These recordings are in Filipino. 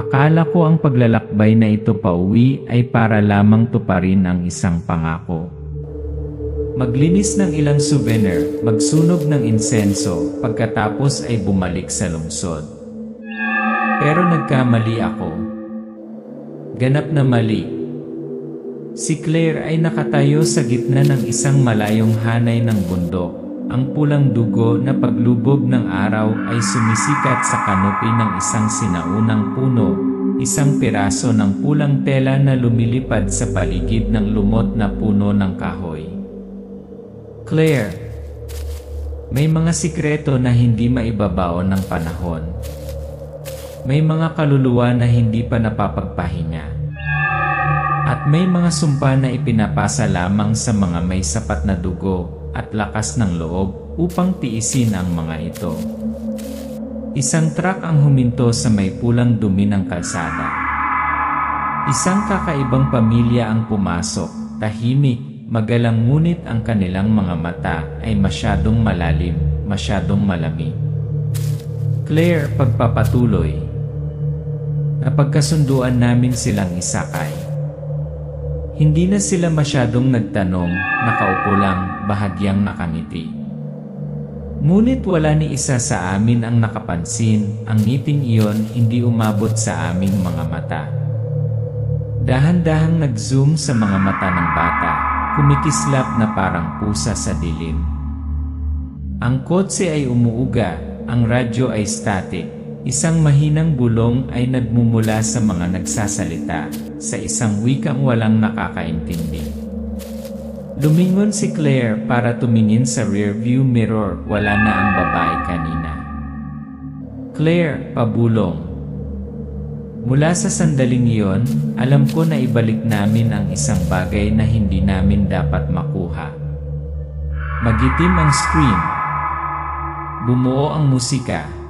Akala ko ang paglalakbay na ito pauwi ay para lamang tuparin ang isang pangako. Maglinis ng ilang souvenir, magsunog ng insenso, pagkatapos ay bumalik sa lungsod. Pero nagkamali ako. Ganap na mali. Si Claire ay nakatayo sa gitna ng isang malayong hanay ng bundok. Ang pulang dugo na paglubog ng araw ay sumisikat sa kanopi ng isang sinaunang puno, isang piraso ng pulang tela na lumilipad sa paligid ng lumot na puno ng kahoy. Claire, may mga sikreto na hindi maibabaon ng panahon. May mga kaluluwa na hindi pa napapagpahinga. At may mga sumpa na ipinapasa lamang sa mga may sapat na dugo at lakas ng loob upang tiisin ang mga ito. Isang truck ang huminto sa may pulang dumi ng kalsada. Isang kakaibang pamilya ang pumasok, tahimik, magalang, ngunit ang kanilang mga mata ay masyadong malalim, masyadong malamig. Claire, pagpapatuloy. Napagkasunduan namin silang isakay. Hindi na sila masyadong nagtanong, nakaupo lang, bahagyang nakangiti. Ngunit wala ni isa sa amin ang nakapansin, ang ngiting iyon hindi umabot sa aming mga mata. Dahan-dahang nag-zoom sa mga mata ng bata, kumikislap na parang pusa sa dilim. Ang kotse ay umuuga, ang radyo ay static. Isang mahinang bulong ay nagmumula sa mga nagsasalita, sa isang wikang walang nakakaintindi. Lumingon si Claire para tumingin sa rearview mirror, wala na ang babae kanina. Claire, pabulong. Mula sa sandaling iyon, alam ko na ibalik namin ang isang bagay na hindi namin dapat makuha. Magitim ang screen. Bumuo ang musika.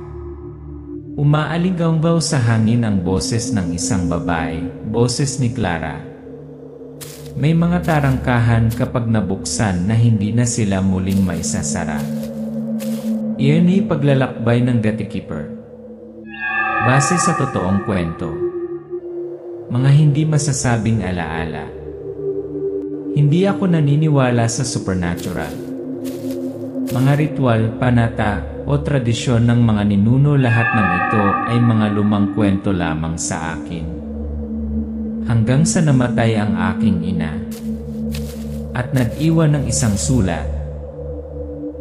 Umaalingaw sa hangin ang boses ng isang babae, boses ni Clara. May mga tarangkahan kapag nabuksan na hindi na sila muling maisasara. Iyon ay paglalakbay ng Gatekeeper. Base sa totoong kwento. Mga hindi masasabing alaala. Hindi ako naniniwala sa supernatural. Mga ritual, panata, o tradisyon ng mga ninuno, lahat ng ito ay mga lumang kwento lamang sa akin. Hanggang sa namatay ang aking ina. At nag-iwan ng isang sulat.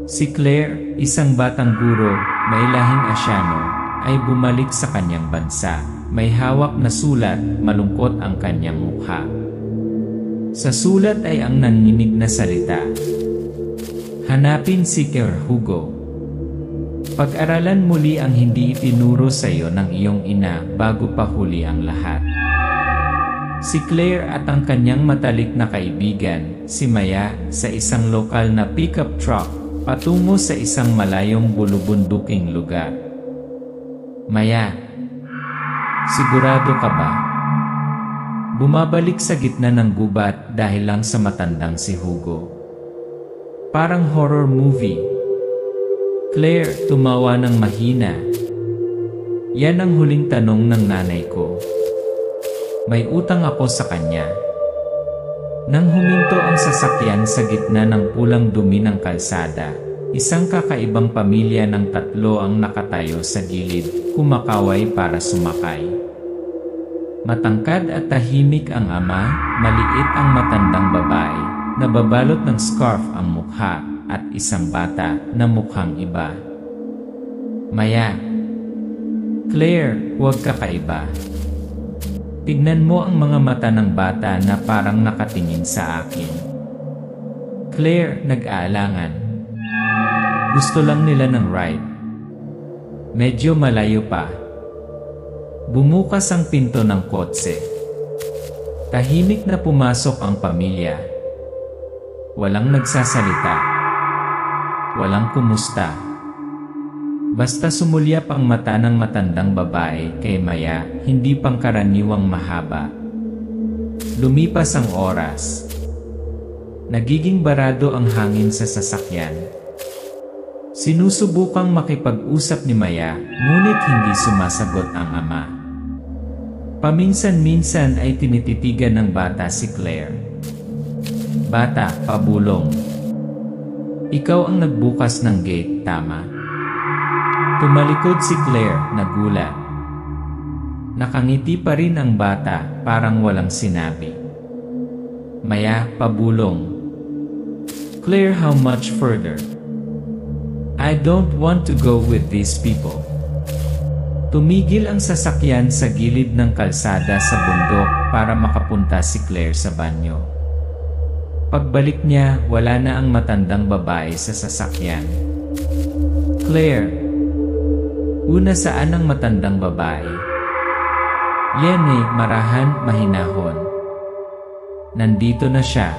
Si Claire, isang batang guro, may lahing Asyano, ay bumalik sa kanyang bansa. May hawak na sulat, malungkot ang kanyang mukha. Sa sulat ay ang nanginig na salita. Hanapin si Sir Hugo. Pag-aralan muli ang hindi itinuro sa iyo ng iyong ina bago pa huli ang lahat. Si Claire at ang kanyang matalik na kaibigan, si Maya, sa isang lokal na pickup truck, patungo sa isang malayong bulubunduking lugar. Maya, sigurado ka ba? Bumabalik sa gitna ng gubat dahil lang sa matandang si Hugo. Parang horror movie. Claire, tumawa ng mahina. Yan ang huling tanong ng nanay ko. May utang ako sa kanya. Nang huminto ang sasakyan sa gitna ng pulang dumi ng kalsada, isang kakaibang pamilya ng tatlo ang nakatayo sa gilid, kumakaway para sumakay. Matangkad at tahimik ang ama, maliit ang matandang babae, nababalot ng scarf ang mukha, at isang bata na mukhang iba. Maya. Claire, huwag kakaiba. Tignan mo ang mga mata ng bata na parang nakatingin sa akin. Claire, nag-aalangan. Gusto lang nila ng ride. Medyo malayo pa. Bumukas ang pinto ng kotse. Tahimik na pumasok ang pamilya. Walang nagsasalita. Walang kumusta. Basta sumulyap ang mata ng matandang babae kay Maya, hindi pangkaraniwang mahaba. Lumipas ang oras. Nagiging barado ang hangin sa sasakyan. Sinusubukang makipag-usap ni Maya, ngunit hindi sumasagot ang ama. Paminsan-minsan ay tinititigan ng bata si Claire. Bata, pabulong. Ikaw ang nagbukas ng gate, tama? Tumalikod si Claire, nagulat. Nakangiti pa rin ang bata, parang walang sinabi. Maya, pabulong. Claire, how much further? I don't want to go with these people. Tumigil ang sasakyan sa gilid ng kalsada sa bundok para makapunta si Claire sa banyo. Pagbalik niya, wala na ang matandang babae sa sasakyan. Claire. Una, saan ang matandang babae? Yan eh, marahan, mahinahon. Nandito na siya.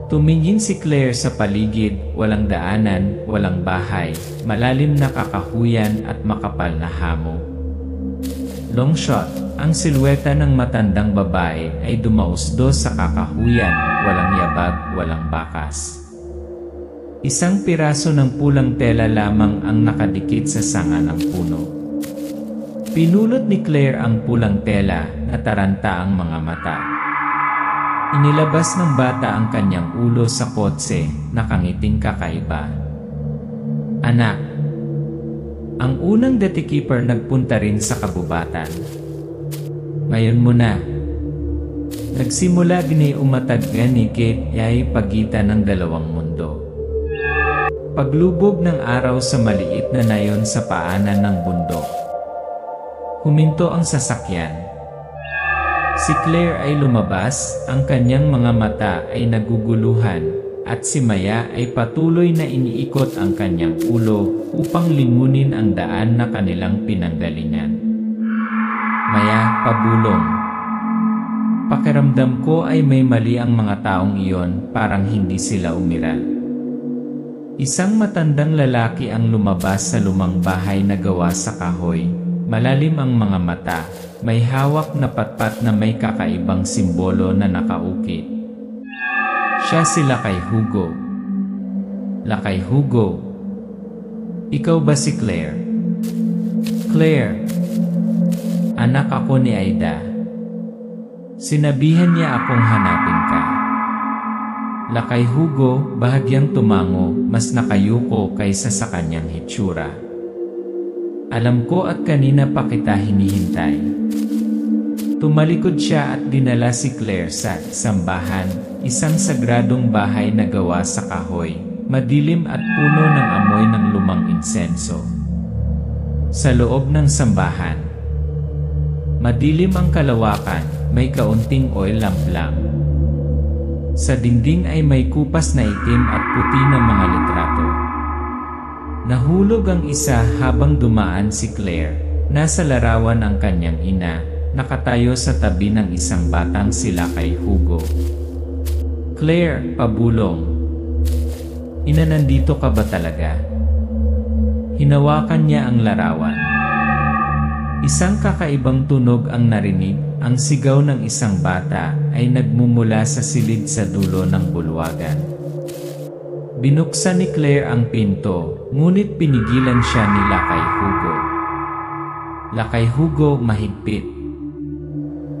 Tumingin si Claire sa paligid, walang daanan, walang bahay, malalim na kakahuyan at makapal na hamog. Long shot, ang silweta ng matandang babae ay dumausdos sa kakahuyan, walang yabag, walang bakas. Isang piraso ng pulang tela lamang ang nakadikit sa sanga ng puno. Pinulot ni Claire ang pulang tela, nataranta ang mga mata. Inilabas ng bata ang kanyang ulo sa kotse, nakangiting kakaiba. Anak. Ang unang detective nagpunta rin sa kabubatan. Ngayon mo na. Nagsimula gini umatag ni Kate ay pagitan ng dalawang mundo. Paglubog ng araw sa maliit na nayon sa paanan ng bundok. Huminto ang sasakyan. Si Claire ay lumabas, ang kanyang mga mata ay naguguluhan, at si Maya ay patuloy na iniikot ang kanyang ulo upang limunin ang daan na kanilang pinanggalingan. Maya, pabulong. Pakiramdam ko ay may mali ang mga taong iyon, parang hindi sila umiral. Isang matandang lalaki ang lumabas sa lumang bahay na gawa sa kahoy. Malalim ang mga mata, may hawak na patpat na may kakaibang simbolo na nakaukit. Siya si Lakay Hugo. Lakay Hugo. Ikaw ba si Claire? Claire. Anak ako ni Aida. Sinabihan niya akong hanapin ka. Lakay Hugo, bahagyang tumango, mas nakayuko kaysa sa kanyang hitsura. Alam ko at kanina pa kita hinihintay. Tumalikod siya at dinala si Claire sa sambahan, isang sagradong bahay na gawa sa kahoy, madilim at puno ng amoy ng lumang insenso. Sa loob ng sambahan, madilim ang kalawakan, may kaunting oil lamp. Sa dingding ay may kupas na itim at puti na mga litrato. Nahulog ang isa habang dumaan si Claire. Nasa larawan ang kanyang ina, nakatayo sa tabi ng isang batang si Lakay Hugo. Claire, pabulong. Ina, nandito ka ba talaga? Hinawakan niya ang larawan. Isang kakaibang tunog ang narinig, ang sigaw ng isang bata ay nagmumula sa silid sa dulo ng bulwagan. Binuksan ni Claire ang pinto, ngunit pinigilan siya ni Lakay Hugo. Lakay Hugo, mahigpit.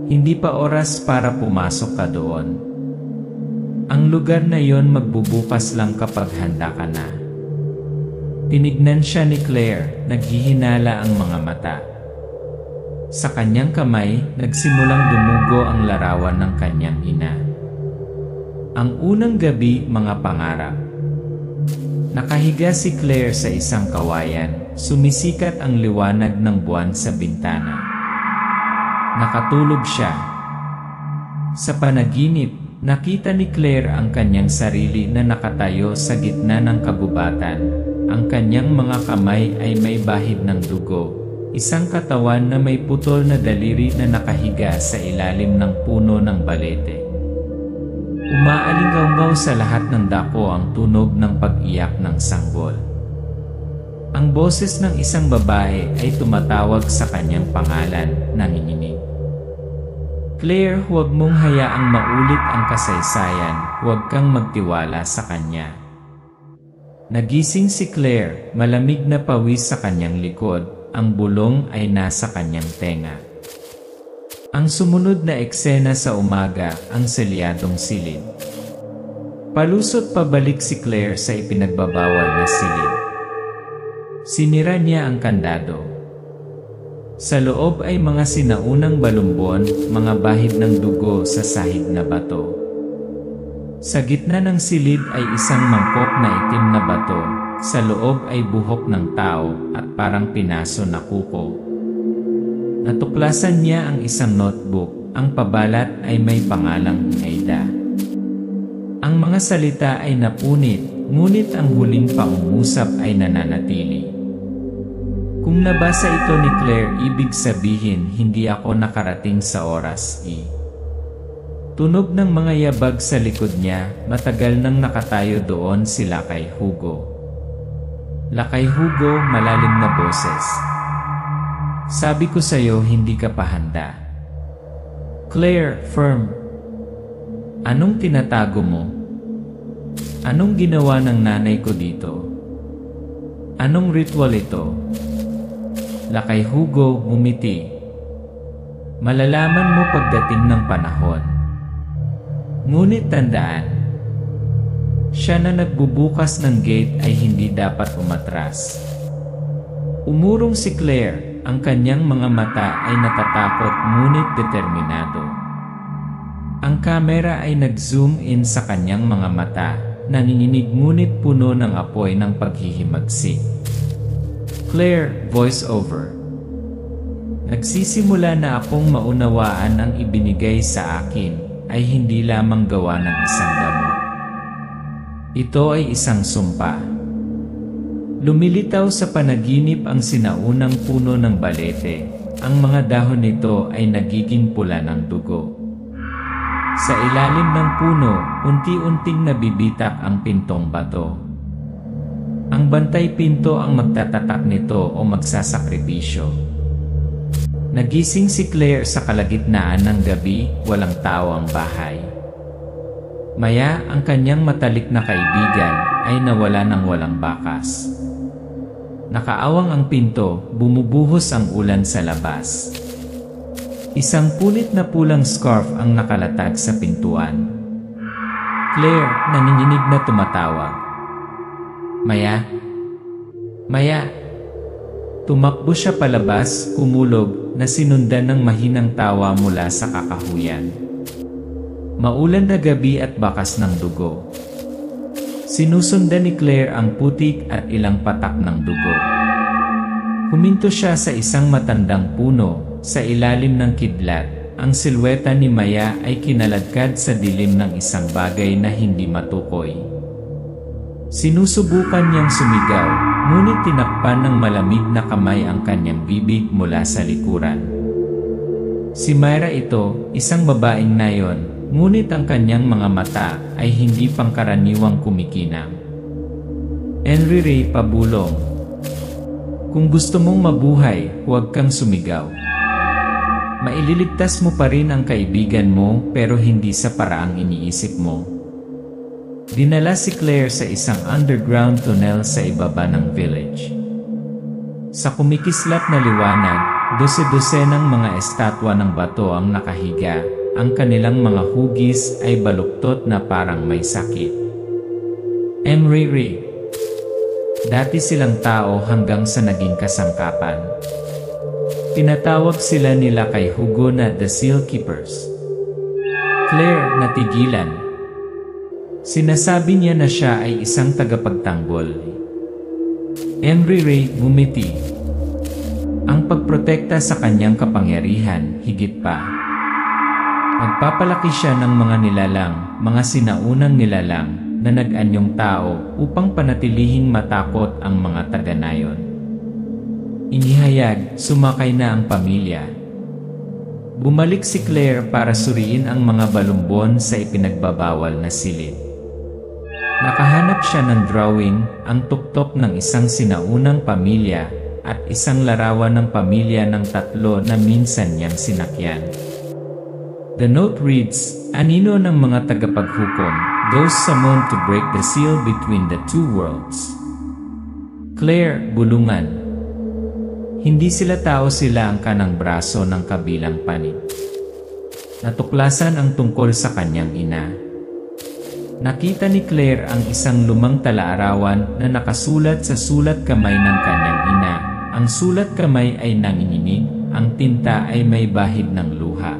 Hindi pa oras para pumasok ka doon. Ang lugar na yon magbubukas lang kapag handa ka na. Tinignan siya ni Claire, naghihinala ang mga mata. Sa kanyang kamay, nagsimulang dumugo ang larawan ng kanyang ina. Ang unang gabi, mga pangarap. Nakahiga si Claire sa isang kawayan, sumisikat ang liwanag ng buwan sa bintana. Nakatulog siya. Sa panaginip, nakita ni Claire ang kanyang sarili na nakatayo sa gitna ng kagubatan. Ang kanyang mga kamay ay may bahid ng dugo, isang katawan na may putol na daliri na nakahiga sa ilalim ng puno ng balete. Umaalingaw sa lahat ng dako ang tunog ng pag-iyak ng sanggol. Ang boses ng isang babae ay tumatawag sa kanyang pangalan, nanginginig. Claire, huwag mong hayaang maulit ang kasaysayan, huwag kang magtiwala sa kanya. Nagising si Claire, malamig na pawis sa kanyang likod, ang bulong ay nasa kanyang tenga. Ang sumunod na eksena sa umaga ang selyadong silid. Palusot pabalik si Claire sa ipinagbabawal na silid. Sinira niya ang kandado. Sa loob ay mga sinaunang balumbon, mga bahid ng dugo sa sahig na bato. Sa gitna ng silid ay isang mangkok na itim na bato, sa loob ay buhok ng tao at parang pinaso na kuko. Natuklasan niya ang isang notebook, ang pabalat ay may pangalang Aida. Ang mga salita ay napunit, ngunit ang huling pangungusap ay nananatili. Kung nabasa ito ni Claire, ibig sabihin hindi ako nakarating sa oras. Tunog ng mga yabag sa likod niya, matagal nang nakatayo doon si Lakay Hugo. Lakay Hugo, malalim na boses. Sabi ko sa'yo, hindi ka pa handa. Claire, firm. Anong tinatago mo? Anong ginawa ng nanay ko dito? Anong ritual ito? Lakay Hugo, umiti. Malalaman mo pagdating ng panahon. Ngunit tandaan, siya na nagbubukas ng gate ay hindi dapat umatras. Umurong si Claire, ang kanyang mga mata ay natatakot ngunit determinado. Ang kamera ay nag-zoom in sa kanyang mga mata, nanginginig ngunit puno ng apoy ng paghihimagsik. Claire, voice over. Nagsisimula na akong maunawaan ang ibinigay sa akin ay hindi lamang gawa ng isang gamot. Ito ay isang sumpa. Lumilitaw sa panaginip ang sinaunang puno ng balete. Ang mga dahon nito ay nagiging pula ng dugo. Sa ilalim ng puno, unti-unting nabibitak ang pintong bato. Ang bantay pinto ang magtatatak nito o magsasakripisyo. Nagising si Claire sa kalagitnaan ng gabi, walang tao ang bahay. Maya, ang kanyang matalik na kaibigan ay nawala ng walang bakas. Nakaawang ang pinto, bumubuhos ang ulan sa labas. Isang punit na pulang scarf ang nakalatag sa pintuan. Claire, nanginginig na tumatawag. Maya? Maya? Tumakbo siya palabas, kumulog, na sinundan ng mahinang tawa mula sa kakahuyan. Maulan na gabi at bakas ng dugo. Sinusundan ni Claire ang putik at ilang patak ng dugo. Huminto siya sa isang matandang puno, sa ilalim ng kidlat. Ang silweta ni Maya ay kinaladkad sa dilim ng isang bagay na hindi matukoy. Sinusubukan niyang sumigaw, ngunit tinakpan ng malamig na kamay ang kanyang bibig mula sa likuran. Si Myra ito, isang babaeng nayon, ngunit ang kanyang mga mata ay hindi pangkaraniwang kumikinang. Henry Ray, pabulong. Kung gusto mong mabuhay, huwag kang sumigaw. Maililigtas mo pa rin ang kaibigan mo pero hindi sa paraang iniisip mo. Dinala si Claire sa isang underground tunnel sa ibaba ng village. Sa kumikislap na liwanag, dose-dosenang mga estatwa ng bato ang nakahiga. Ang kanilang mga hugis ay baluktot na parang may sakit. Emriri. Dati silang tao hanggang sa naging kasangkapan. Tinatawag sila nila kay Hugo na The Seal Keepers. Claire, natigilan. Sinasabi niya na siya ay isang tagapagtanggol. Henry Ray ngumiti. Ang pagprotekta sa kanyang kapangyarihan, higit pa. Nagpapalaki siya ng mga nilalang, mga sinaunang nilalang na nag-anyong tao upang panatilihing matakot ang mga taga-nayon. Inihayag, sumakay na ang pamilya. Bumalik si Claire para suriin ang mga balumbon sa ipinagbabawal na silid. Nakahanap siya ng drawing, ang tuktok ng isang sinaunang pamilya at isang larawan ng pamilya ng tatlo na minsan niyang sinakyan. The note reads, anino ng mga tagapaghukom, those summoned to break the seal between the two worlds. Claire, bulungan. Hindi sila tao, sila ang kanang braso ng kabilang panig. Natuklasan ang tungkol sa kanyang ina. Nakita ni Claire ang isang lumang talaarawan na nakasulat sa sulat kamay ng kanyang ina. Ang sulat kamay ay nanginginig, ang tinta ay may bahid ng luha.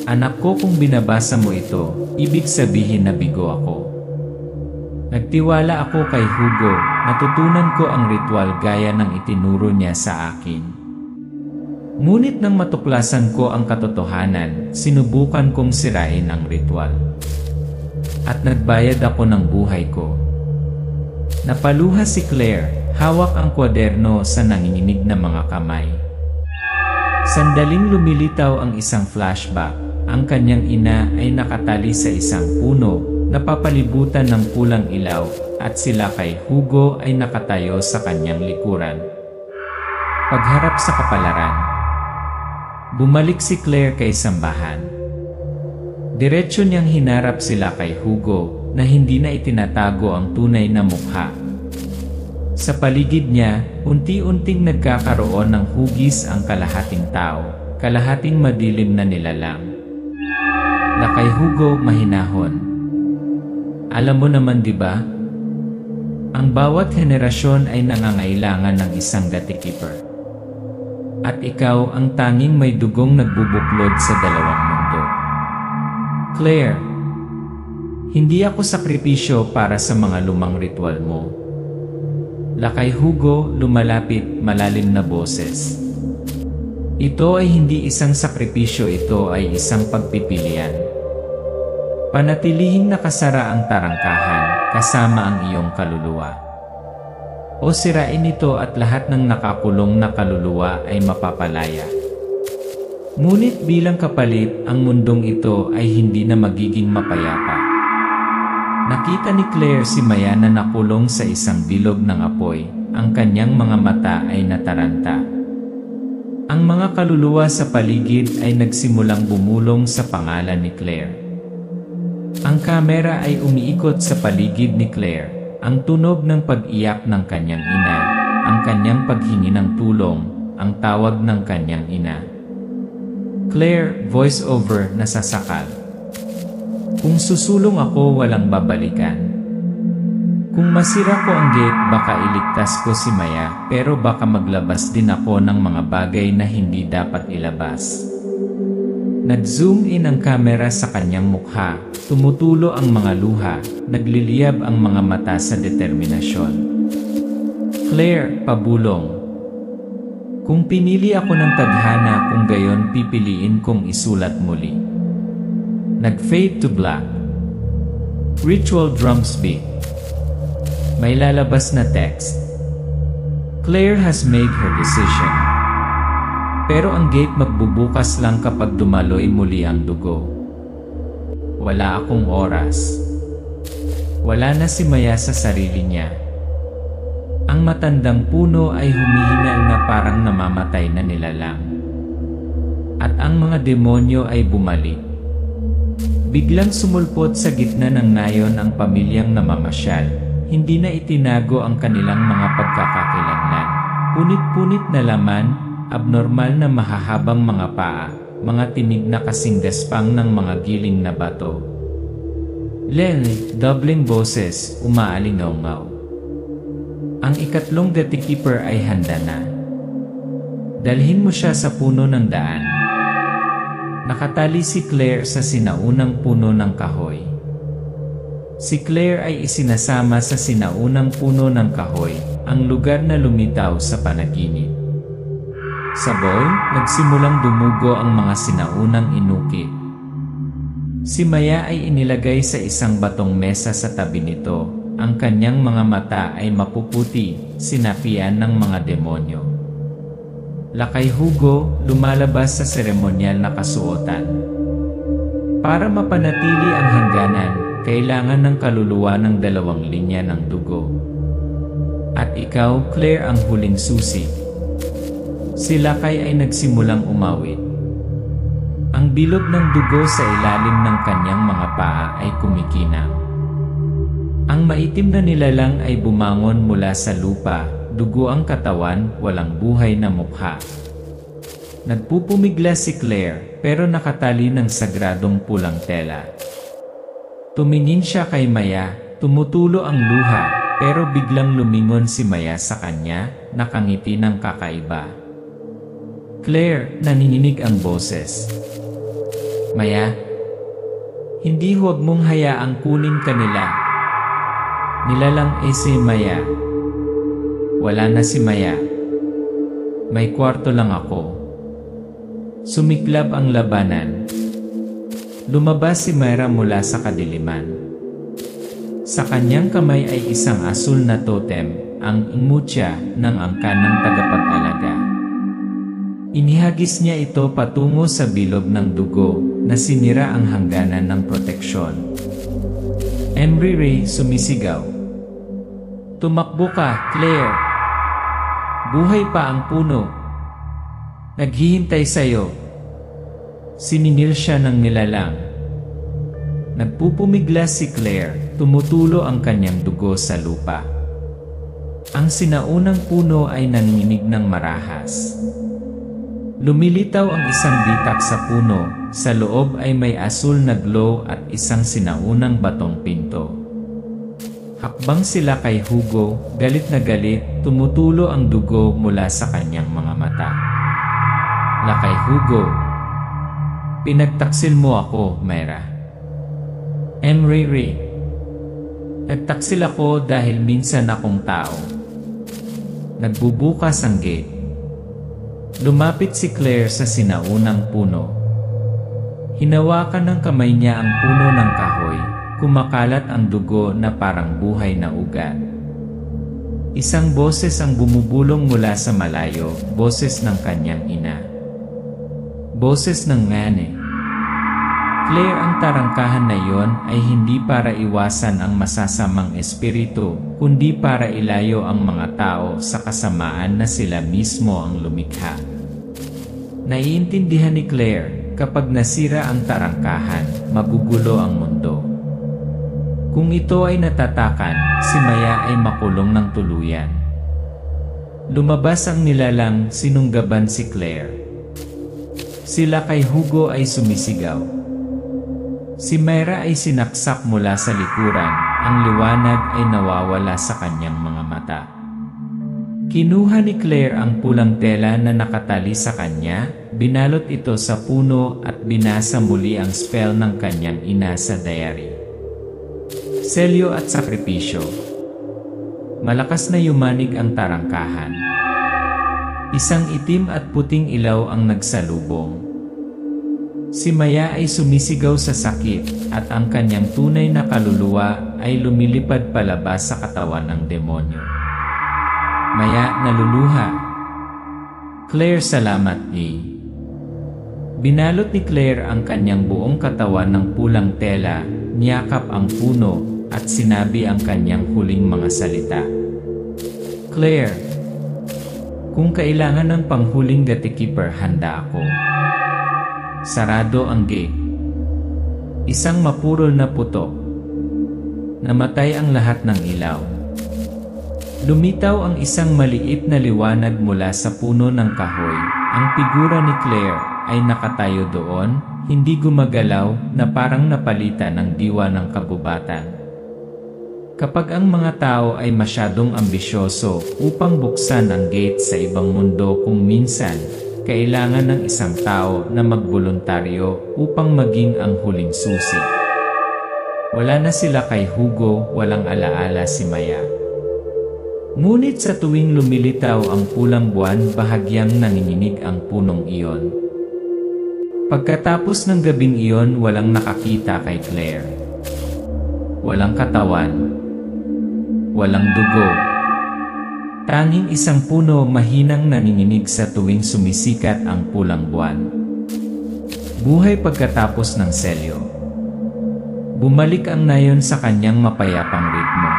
Anak ko, kung binabasa mo ito, ibig sabihin na bigo ako. Nagtiwala ako kay Hugo, natutunan ko ang ritual gaya ng itinuro niya sa akin. Ngunit nang matuklasan ko ang katotohanan, sinubukan kong sirain ang ritual. At nagbayad ako ng buhay ko. Napaluha si Claire, hawak ang kwaderno sa nanginginig na mga kamay. Sandaling lumilitaw ang isang flashback. Ang kanyang ina ay nakatali sa isang puno, napapalibutan ng pulang ilaw, at sila kay Hugo ay nakatayo sa kanyang likuran. Pagharap sa kapalaran. Bumalik si Claire kay sambahan. Diretso niyang hinarap sila kay Hugo na hindi na itinatago ang tunay na mukha. Sa paligid niya, unti-unting nagkakaroon ng hugis ang kalahating tao, kalahating madilim na nilalang. Kay Hugo, mahinahon. Alam mo naman, di ba? Ang bawat henerasyon ay nangangailangan ng isang gatekeeper. At ikaw ang tanging may dugong nagbubuklod sa dalawang mundo. Claire, hindi ako sakripisyo para sa mga lumang ritual mo. Kay Hugo, lumalapit, malalim na boses. Ito ay hindi isang sakripisyo, ito ay isang pagpipilian. Panatilihing nakasara ang tarangkahan, kasama ang iyong kaluluwa. O sirain ito at lahat ng nakakulong na kaluluwa ay mapapalaya. Ngunit bilang kapalit, ang mundong ito ay hindi na magiging mapayapa. Nakita ni Claire si Maya na nakulong sa isang bilog ng apoy, ang kanyang mga mata ay nataranta. Ang mga kaluluwa sa paligid ay nagsimulang bumulong sa pangalan ni Claire. Ang kamera ay umiikot sa paligid ni Claire. Ang tunog ng pag-iyak ng kanyang ina, ang kanyang paghingi ng tulong, ang tawag ng kanyang ina. Claire, voice-over, nasasakal. Kung susulong ako, walang babalikan. Kung masira ko ang gate, baka iligtas ko si Maya, pero baka maglabas din ako ng mga bagay na hindi dapat ilabas. Nag-zoom in ang kamera sa kanyang mukha, tumutulo ang mga luha, nagliliyab ang mga mata sa determinasyon. Claire, pabulong. Kung pinili ako ng tadhana, kung gayon pipiliin kong isulat muli. Nag-fade to black. Ritual drums beat. May lalabas na text. Claire has made her decision. Pero ang gate magbubukas lang kapag dumaloy muli ang dugo. Wala akong oras. Wala na si Maya sa sarili niya. Ang matandang puno ay humihinal na parang namamatay na nilalang. At ang mga demonyo ay bumalik. Biglang sumulpot sa gitna ng nayon ang pamilyang namamasyal. Hindi na itinago ang kanilang mga pagkakakilanlan. Punit-punit na laman, abnormal na mahahabang mga paa, mga tinig na kasing gaspang ng mga giling na bato. Lenny, dobling boses, umaalingaw-ngaw. Ang ikatlong gatekeeper ay handa na. Dalhin mo siya sa puno ng daan. Nakatali si Claire sa sinaunang puno ng kahoy. Si Claire ay isinasama sa sinaunang puno ng kahoy, ang lugar na lumitaw sa panaginip. Sabay, nagsimulang dumugo ang mga sinaunang inukit. Si Maya ay inilagay sa isang batong mesa sa tabi nito. Ang kanyang mga mata ay mapuputi, sinapian ng mga demonyo. Kay Hugo, lumalabas sa seremonyal na kasuotan. Para mapanatili ang hangganan, kailangan ng kaluluwa ng dalawang linya ng dugo. At ikaw, Claire, ang huling susi. Si Lakay ay nagsimulang umawit. Ang bilog ng dugo sa ilalim ng kanyang mga paa ay kumikinang. Ang maitim na nilalang ay bumangon mula sa lupa, dugo ang katawan, walang buhay na mukha. Nagpupumigla si Claire, pero nakatali ng sagradong pulang tela. Tumingin siya kay Maya, tumutulo ang luha, pero biglang lumingon si Maya sa kanya, nakangiti ng kakaiba. Claire, nanginginig ang boses. Maya, hindi, huwag mong hayaang kunin kanila. Nilalang si Maya. Wala na si Maya. May kwarto lang ako. Sumiklab ang labanan. Lumabas si Myra mula sa kadiliman. Sa kanyang kamay ay isang asul na totem, ang imutya ng angkan ng tagapag-alaga. Inihagis niya ito patungo sa bilog ng dugo na sinira ang hangganan ng proteksyon. Emery Ray sumisigaw. Tumakbo ka, Claire! Buhay pa ang puno! Naghihintay sa'yo! Sininil siya ng nilalang. Nagpupumigla si Claire, tumutulo ang kanyang dugo sa lupa. Ang sinaunang puno ay nanginginig ng marahas. Lumilitaw ang isang bitak sa puno, sa loob ay may asul na glow at isang sinaunang batong pinto. Hakbang sila kay Hugo, galit na galit, tumutulo ang dugo mula sa kanyang mga mata. Lakay Hugo, pinagtaksil mo ako, Myra. Emery Ray, nagtaksil ako dahil minsan akong tao. Nagbubukas ang gate. Lumapit si Claire sa sinaunang puno. Hinawakan ng kamay niya ang puno ng kahoy, kumakalat ang dugo na parang buhay na ugat. Isang boses ang bumubulong mula sa malayo, boses ng kanyang ina. Boses ng ngane. Claire, ang tarangkahan na iyon ay hindi para iwasan ang masasamang espiritu, kundi para ilayo ang mga tao sa kasamaan na sila mismo ang lumikha. Naiintindihan ni Claire, kapag nasira ang tarangkahan, magugulo ang mundo. Kung ito ay natatakan, si Maya ay makulong ng tuluyan. Lumabas ang nilalang, sinunggaban si Claire. Sila kay Hugo ay sumisigaw. Si Myra ay sinaksak mula sa likuran, ang liwanag ay nawawala sa kanyang mga mata. Kinuha ni Claire ang pulang tela na nakatali sa kanya, binalot ito sa puno at binasa muli ang spell ng kanyang ina sa diary. Selyo at sakripisyo. Malakas na yumanig ang tarangkahan. Isang itim at puting ilaw ang nagsalubong. Si Maya ay sumisigaw sa sakit at ang kanyang tunay na kaluluwa ay lumilipad palabas sa katawan ng demonyo. Maya, naluluha. Claire, salamat ni. Binalot ni Claire ang kanyang buong katawan ng pulang tela, niyakap ang puno at sinabi ang kanyang huling mga salita. Claire, kung kailangan ng panghuling gatekeeper, handa ako. Sarado ang gate. Isang mapurol na putok. Namatay ang lahat ng ilaw. Lumitaw ang isang maliit na liwanag mula sa puno ng kahoy. Ang figura ni Claire ay nakatayo doon, hindi gumagalaw, na parang napalitan ng diwa ng kabubatan. Kapag ang mga tao ay masyadong ambisyoso upang buksan ang gate sa ibang mundo, kung minsan, kailangan ng isang tao na magboluntaryo upang maging ang huling susi. Wala na sila kay Hugo, walang alaala si Maya. Ngunit sa tuwing lumilitaw ang pulang buwan, bahagyang nanginginig ang punong iyon. Pagkatapos ng gabing iyon, walang nakakita kay Claire. Walang katawan. Walang dugo. Tanging isang puno mahinang nanginginig sa tuwing sumisikat ang pulang buwan. Buhay pagkatapos ng selyo. Bumalik ang nayon sa kanyang mapayapang ritmo.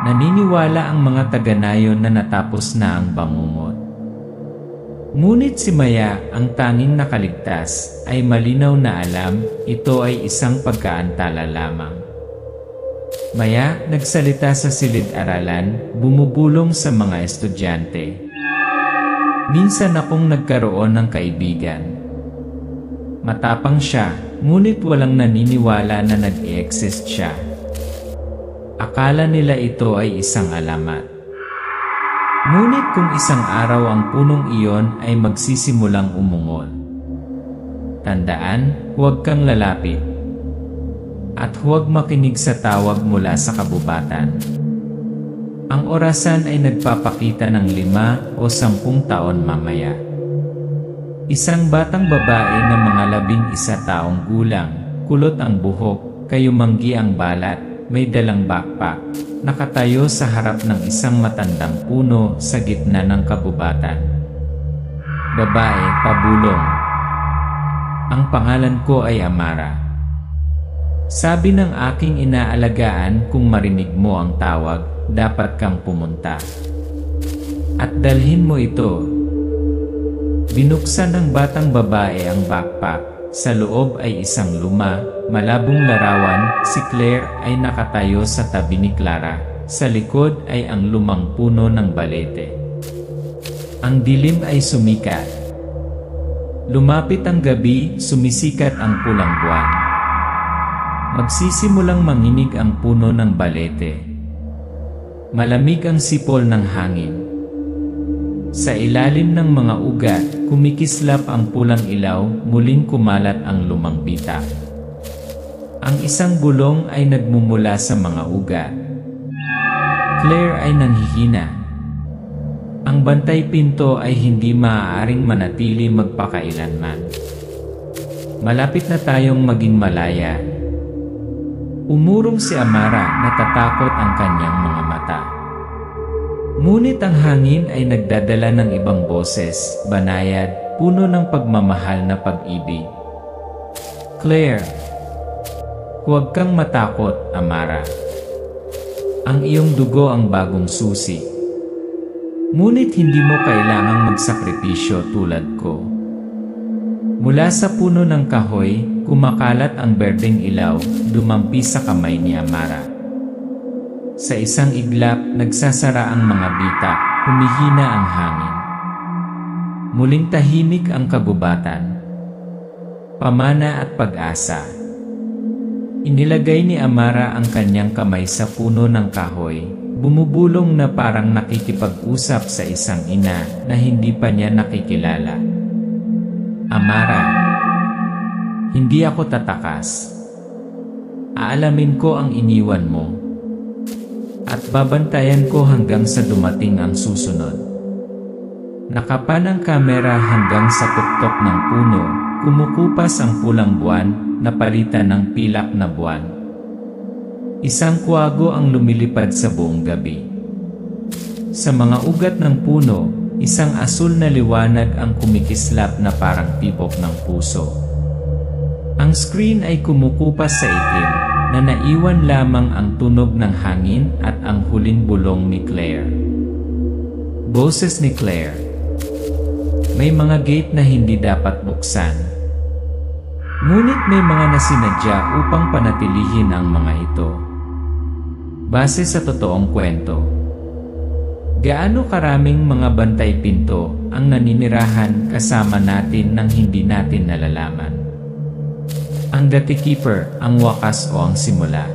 Naniniwala ang mga taga-nayon na natapos na ang bangungot. Ngunit si Maya, ang tanging nakaligtas, ay malinaw na alam, ito ay isang pagkaantala lamang. Maya, nagsalita sa silid-aralan, bumubulong sa mga estudyante. Minsan akong nagkaroon ng kaibigan. Matapang siya, ngunit walang naniniwala na nag-e-exist siya. Akala nila ito ay isang alamat. Ngunit kung isang araw ang punong iyon ay magsisimulang umungol. Tandaan, huwag kang lalapit. At huwag makinig sa tawag mula sa kabubatan. Ang orasan ay nagpapakita ng 5 o 10 taon mamaya. Isang batang babae na mga 11 taong gulang, kulot ang buhok, kayumanggi ang balat, may dalang backpack, nakatayo sa harap ng isang matandang puno sa gitna ng kabubatan. Babae, pabulong. Ang pangalan ko ay Amara. Sabi ng aking inaalagaan, kung marinig mo ang tawag, dapat kang pumunta. At dalhin mo ito. Binuksan ng batang babae ang backpack. Sa loob ay isang malabong larawan. Si Claire ay nakatayo sa tabi ni Clara. Sa likod ay ang lumang puno ng balete. Ang dilim ay sumikat. Lumapit ang gabi, sumisikat ang pulang buwan. Magsisimulang manginig ang puno ng balete. Malamig ang sipol ng hangin. Sa ilalim ng mga ugat, kumikislap ang pulang ilaw, muling kumalat ang lumang bitak. Ang isang bulong ay nagmumula sa mga ugat. Claire ay nanghihina. Ang bantay pinto ay hindi maaaring manatili magpakailanman. Malapit na tayong maging malaya. Umurong si Amara, natatakot ang kanyang mga mata. Ngunit ang hangin ay nagdadala ng ibang boses, banayad, puno ng pagmamahal na pag-ibig. Claire, huwag kang matakot, Amara. Ang iyong dugo ang bagong susi. Ngunit hindi mo kailangang magsakripisyo tulad ko. Mula sa puno ng kahoy, kumakalat ang berdeng ilaw, dumampi sa kamay ni Amara. Sa isang iglap, nagsasara ang mga bitak, humihina ang hangin. Muling tahimik ang kabubatan. Pamana at pag-asa. Inilagay ni Amara ang kanyang kamay sa puno ng kahoy, bumubulong na parang nakikipag-usap sa isang ina na hindi pa niya nakikilala. Amara, hindi ako tatakas. Aalamin ko ang iniwan mo. At babantayan ko hanggang sa dumating ang susunod. Nakapan ang kamera hanggang sa tuktok ng puno, kumukupas ang pulang buwan, napalitan ng pilak na buwan. Isang kwago ang lumilipad sa buong gabi. Sa mga ugat ng puno, isang asul na liwanag ang kumikislap na parang tibok ng puso. Ang screen ay kumukupas sa itim, na naiwan lamang ang tunog ng hangin at ang huling bulong ni Claire. Boses ni Claire. May mga gate na hindi dapat buksan. Ngunit may mga nasinadya upang panatilihin ang mga ito. Base sa totoong kwento. Gaano karaming mga bantay pinto ang naninirahan kasama natin nang hindi natin nalalaman? Ang The Keeper, ang wakas o ang simula?